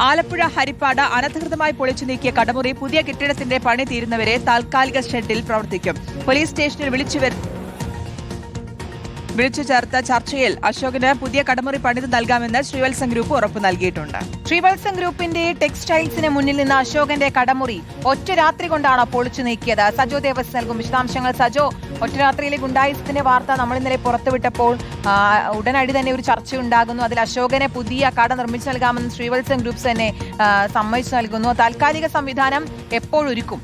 ആലപ്പുഴ ഹരിപ്പാട് അനധികൃതമായി പൊളിച്ചു നീക്കിയ കടമുറി പുതിയ കെട്ടിടത്തിന്റെ പണി തീരുന്നവരെ താൽക്കാലിക ഷെഡിൽ പ്രവർത്തിക്കും. പോലീസ് സ്റ്റേഷനിൽ വിളിച്ചു ചേർത്ത ചർച്ചയിൽ അശോകന് പുതിയ കടമുറി പണിത് നൽകാമെന്ന് ശ്രീവത്സം ഗ്രൂപ്പ് ഉറപ്പു നൽകിയിട്ടുണ്ട്. ശ്രീവത്സം ഗ്രൂപ്പിന്റെ ടെക്സ്റ്റൈൽസിന് മുന്നിൽ നിന്ന് അശോകന്റെ കടമുറി ഒറ്റ രാത്രി കൊണ്ടാണ് പൊളിച്ചു നീക്കിയത്. സജോ ദേവസ് നൽകും വിശദാംശങ്ങൾ. സജോ, ഒറ്റ രാത്രിയിലെ ഗുണ്ടായിസത്തിന്റെ വാർത്ത നമ്മൾ ഇന്നലെ പുറത്തുവിട്ടപ്പോൾ ഉടനടി തന്നെ ഒരു ചർച്ചയുണ്ടാകുന്നു. അതിൽ അശോകനെ പുതിയ കട നിർമ്മിച്ചു നൽകാമെന്ന് ശ്രീവത്സം ഗ്രൂപ്പ്സ് തന്നെ സമ്മതിച്ചു നൽകുന്നു. താൽക്കാലിക സംവിധാനം എപ്പോഴൊരുക്കും?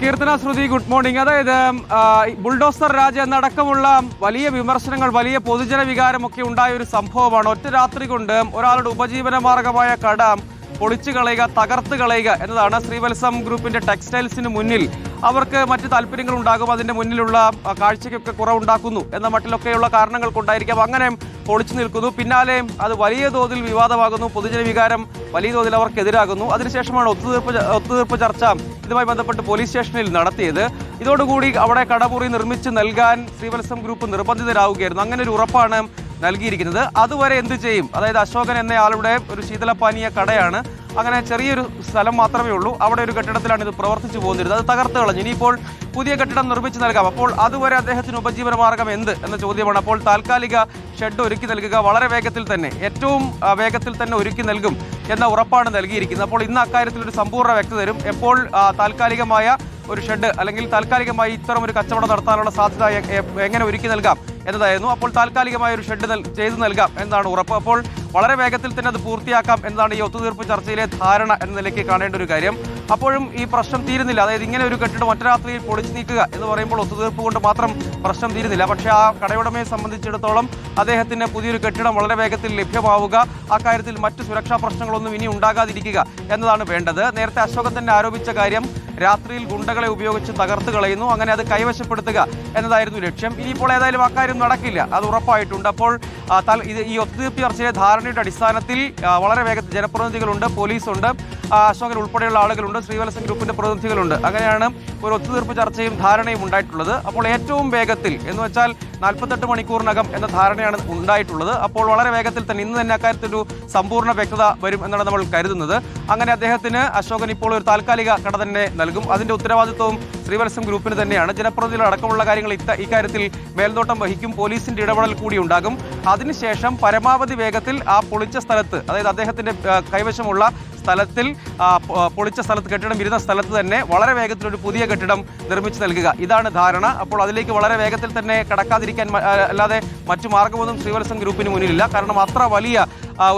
കീർത്തന, ശ്രുതി, ഗുഡ് മോർണിംഗ്. അതായത് ബുൾഡോസർ രാജ് എന്നടക്കമുള്ള വലിയ വിമർശനങ്ങൾ, വലിയ പൊതുജന വികാരമൊക്കെ ഉണ്ടായ ഒരു സംഭവമാണ്. ഒറ്റ രാത്രി കൊണ്ട് ഒരാളുടെ ഉപജീവന മാർഗമായ കട പൊളിച്ചു കളയുക, തകർത്ത് കളയുക എന്നതാണ് ശ്രീവത്സം ഗ്രൂപ്പിന്റെ ടെക്സ്റ്റൈൽസിന് മുന്നിൽ. അവർക്ക് മറ്റ് താല്പര്യങ്ങൾ ഉണ്ടാകും, അതിന്റെ മുന്നിലുള്ള കാഴ്ചയ്ക്കൊക്കെ കുറവുണ്ടാക്കുന്നു എന്ന മട്ടിലൊക്കെയുള്ള കാരണങ്ങൾ കൊണ്ടായിരിക്കാം അങ്ങനെ പൊളിച്ചു നിൽക്കുന്നു. പിന്നാലെ അത് വലിയ തോതിൽ വിവാദമാകുന്നു, പൊതുജന വികാരം വലിയ തോതിൽ അവർക്കെതിരാകുന്നു. അതിനുശേഷമാണ് ഒത്തുതീർപ്പ് ചർച്ച ഇതുമായി ബന്ധപ്പെട്ട് പോലീസ് സ്റ്റേഷനിൽ നടത്തിയത്. ഇതോടുകൂടി അവിടെ കടമുറി നിർമ്മിച്ച് നൽകാൻ ശ്രീവത്സം ഗ്രൂപ്പ് നിർബന്ധിതരാവുകയായിരുന്നു. അങ്ങനെ ഒരു ഉറപ്പാണ് നൽകിയിരിക്കുന്നത്. അതുവരെ എന്ത് ചെയ്യും? അതായത് അശോകൻ എന്നയാളുടെ ഒരു ശീതളപാനീയ കടയാണ്, അങ്ങനെ ചെറിയൊരു സ്ഥലം മാത്രമേ ഉള്ളൂ, അവിടെ ഒരു കെട്ടിടത്തിലാണ് ഇത് പ്രവർത്തിച്ചു പോകുന്നിരുന്നത്. അത് തകർത്ത് കളഞ്ഞു. ഇനിയിപ്പോൾ പുതിയ കെട്ടിടം നിർമ്മിച്ച് നൽകാം. അപ്പോൾ അതുവരെ അദ്ദേഹത്തിന് ഉപജീവന മാർഗം എന്ത് എന്ന ചോദ്യമാണ്. അപ്പോൾ താൽക്കാലിക ഷെഡ് ഒരുക്കി നൽകുക, വളരെ വേഗത്തിൽ തന്നെ, ഏറ്റവും വേഗത്തിൽ തന്നെ ഒരുക്കി നൽകും എന്ന ഉറപ്പാണ് നൽകിയിരിക്കുന്നത്. അപ്പോൾ ഇന്ന് അക്കാര്യത്തിൽ ഒരു സമ്പൂർണ്ണ വ്യക്തത തരും. എപ്പോൾ താൽക്കാലികമായ ഒരു ഷെഡ് അല്ലെങ്കിൽ താൽക്കാലികമായി ഇത്തരം ഒരു കച്ചവടം നടത്താനുള്ള സാധ്യത എങ്ങനെ ഒരുക്കി നൽകാം എന്നതായിരുന്നു. അപ്പോൾ താൽക്കാലികമായ ഒരു ഷെഡ് ചെയ്തു നൽകാം എന്നതാണ് ഉറപ്പ്. അപ്പോൾ വളരെ വേഗത്തിൽ തന്നെ അത് പൂർത്തിയാക്കാം എന്നതാണ് ഈ ഒത്തുതീർപ്പ് ചർച്ചയിലെ ധാരണ എന്ന നിലയ്ക്ക് കാണേണ്ട ഒരു കാര്യം. അപ്പോഴും ഈ പ്രശ്നം തീരുന്നില്ല. അതായത് ഇങ്ങനെ ഒരു കെട്ടിടം ഒറ്റ രാത്രിയിൽ പൊളിച്ചു നീക്കുക എന്ന് പറയുമ്പോൾ ഒത്തുതീർപ്പ് കൊണ്ട് മാത്രം പ്രശ്നം തീരുന്നില്ല. പക്ഷേ ആ കടയുടമയെ സംബന്ധിച്ചിടത്തോളം അദ്ദേഹത്തിന് പുതിയൊരു കെട്ടിടം വളരെ വേഗത്തിൽ ലഭ്യമാവുക, ആ കാര്യത്തിൽ മറ്റു സുരക്ഷാ പ്രശ്നങ്ങളൊന്നും ഇനി ഉണ്ടാകാതിരിക്കുക എന്നതാണ് വേണ്ടത്. നേരത്തെ അശോകൻ തന്നെ ആരോപിച്ച കാര്യം രാത്രിയിൽ ഗുണ്ടകളെ ഉപയോഗിച്ച് തകർത്ത് കളയുന്നു, അങ്ങനെ അത് കൈവശപ്പെടുത്തുക എന്നതായിരുന്നു ലക്ഷ്യം. ഇനിയിപ്പോൾ ഏതായാലും അക്കാര്യം നടക്കില്ല, അത് ഉറപ്പായിട്ടുണ്ട്. അപ്പോൾ ഈ ഒത്തുതീർപ്പ് ചർച്ചയിലെ ധാരണയുടെ അടിസ്ഥാനത്തിൽ വളരെ വേഗത്തിൽ ജനപ്രതിനിധികളുണ്ട്, പോലീസുണ്ട്, അശോകൻ ഉൾപ്പെടെയുള്ള ആളുകളുണ്ട്, ശ്രീവത്സം ഗ്രൂപ്പിന്റെ പ്രതിനിധികളുണ്ട്. അങ്ങനെയാണ് ഒരു ഒത്തുതീർപ്പ് ചർച്ചയും ധാരണയും ഉണ്ടായിട്ടുള്ളത്. അപ്പോൾ ഏറ്റവും വേഗത്തിൽ എന്ന് വെച്ചാൽ 48 മണിക്കൂറിനകം എന്ന ധാരണയാണ് ഉണ്ടായിട്ടുള്ളത്. അപ്പോൾ വളരെ വേഗത്തിൽ തന്നെ ഇന്ന് തന്നെ അക്കാര്യത്തിൽ ഒരു സമ്പൂർണ്ണ വ്യക്തത വരും എന്നാണ് നമ്മൾ കരുതുന്നത്. അങ്ങനെ അദ്ദേഹത്തിന് അശോകൻ ഇപ്പോൾ ഒരു താൽക്കാലിക കട തന്നെ നൽകും. അതിന്റെ ഉത്തരവാദിത്വവും ശ്രീവത്സം ഗ്രൂപ്പിന് തന്നെയാണ്. ജനപ്രതിനിധികൾ അടക്കമുള്ള കാര്യങ്ങൾ ഇക്കാര്യത്തിൽ മേൽനോട്ടം വഹിക്കും, പോലീസിന്റെ ഇടപെടൽ കൂടി ഉണ്ടാകും. അതിനുശേഷം പരമാവധി വേഗത്തിൽ ആ പൊളിച്ച സ്ഥലത്ത്, അതായത് അദ്ദേഹത്തിന്റെ കൈവശമുള്ള സ്ഥലത്തിൽ, പൊളിച്ച സ്ഥലത്ത്, കെട്ടിടം ഇരുന്ന സ്ഥലത്ത് തന്നെ വളരെ വേഗത്തിൽ ഒരു പുതിയ കെട്ടിടം നിർമ്മിച്ചു നൽകുക, ഇതാണ് ധാരണ. അപ്പോൾ അതിലേക്ക് വളരെ വേഗത്തിൽ തന്നെ കടക്കാതിരിക്കാൻ അല്ലാതെ മറ്റു മാർഗമൊന്നും ശ്രീവത്സം ഗ്രൂപ്പിന് മുന്നിലില്ല. കാരണം അത്ര വലിയ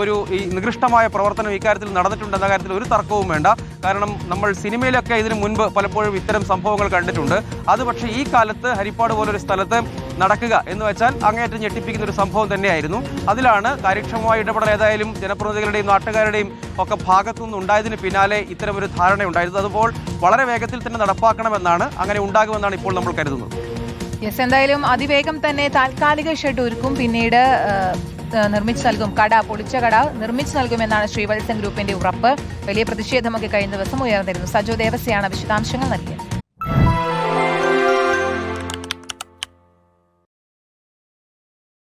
ഒരു ഈ നികൃഷ്ടമായ പ്രവർത്തനം ഇക്കാര്യത്തിൽ നടന്നിട്ടുണ്ടെന്ന കാര്യത്തിൽ ഒരു തർക്കവും വേണ്ട. കാരണം നമ്മൾ സിനിമയിലൊക്കെ ഇതിനു മുൻപ് പലപ്പോഴും ഇത്തരം സംഭവങ്ങൾ കണ്ടിട്ടുണ്ട്. അത് പക്ഷേ ഈ കാലത്ത് ഹരിപ്പാട് പോലൊരു സ്ഥലത്ത് നടക്കുക എന്ന് വെച്ചാൽ അങ്ങേയറ്റം ഞെട്ടിപ്പിക്കുന്ന ഒരു സംഭവം തന്നെയായിരുന്നു. അതിലാണ് കാര്യക്ഷമമായ ഇടപെടൽ ഏതായാലും ജനപ്രതിനിധികളുടെയും നാട്ടുകാരുടെയും ഒക്കെ ഭാഗത്തുനിന്ന് ഉണ്ടായതിന് പിന്നാലെ ഇത്തരം ഒരു ധാരണ ഉണ്ടായിരുന്നത്. അതുപോലെ വളരെ വേഗത്തിൽ തന്നെ നടപ്പാക്കണമെന്നാണ്, അങ്ങനെ ഉണ്ടാകുമെന്നാണ് ഇപ്പോൾ നമ്മൾ കരുതുന്നത്. എന്തായാലും അതിവേഗം തന്നെ താൽക്കാലിക ഷെഡ് ഒരുക്കും, പിന്നീട് നിർമ്മിച്ചു നൽകും, പൊളിച്ച കട നിർമ്മിച്ചു നൽകുമെന്നാണ് ശ്രീവത്സം ഗ്രൂപ്പിന്റെ ഉറപ്പ്. വലിയ പ്രതിഷേധമൊക്കെ കഴിഞ്ഞ ദിവസം ഉയർന്നിരുന്നു. സജോ ദേവസ്യാണ് വിശദാംശങ്ങൾ നൽകിയത്.